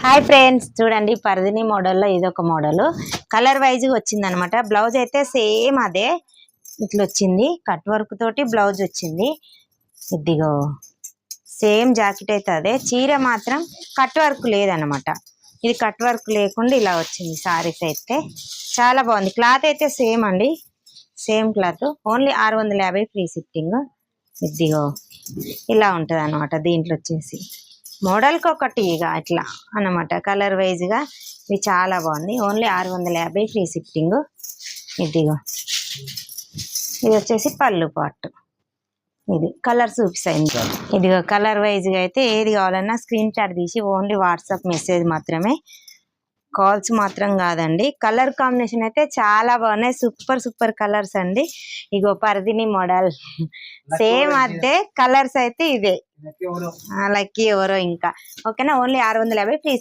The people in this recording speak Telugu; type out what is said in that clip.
హాయ్ ఫ్రెండ్స్, చూడండి పర్దిని మోడల్లో ఇదొక మోడల్ కలర్ వైజ్ వచ్చింది అనమాట. బ్లౌజ్ అయితే సేమ్ అదే ఇట్లా వచ్చింది, కట్ వర్క్ తోటి బ్లౌజ్ వచ్చింది. ఇదిగో సేమ్ జాకెట్ అయితే అదే, చీర మాత్రం కట్ వర్క్ లేదనమాట. ఇది కట్ వర్క్ లేకుండా ఇలా వచ్చింది. సారీస్ అయితే చాలా బాగుంది. క్లాత్ అయితే సేమ్ అండి, same cloth, only 650 free shipping. ఇదిగో ఇలా ఉంటుంది అనమాట. దీంట్లో వచ్చేసి మోడల్కి ఒకటి ఇక అట్లా అన్నమాట, కలర్ వైజ్గా ఇది చాలా బాగుంది. Only 650 free shipping. ఇదిగో ఇది వచ్చేసి పళ్ళు పార్ట్, ఇది కలర్ చూపిస్తాయింది. ఇదిగో కలర్ వైజ్గా అయితే ఏది కావాలన్నా స్క్రీన్ షాట్ తీసి ఓన్లీ వాట్సాప్ మెసేజ్ మాత్రమే, కాల్స్ మాత్రం కాదండి. కలర్ కాంబినేషన్ అయితే చాలా బాగున్నాయి, సూపర్ సూపర్ కలర్స్ అండి. ఇగో పర్దిని మోడల్ సేమ్ అదే, కలర్స్ అయితే ఇదే. లక్కీ ఎవరో ఇంకా. ఓకేనా, ఓన్లీ 650 ఫ్రీ.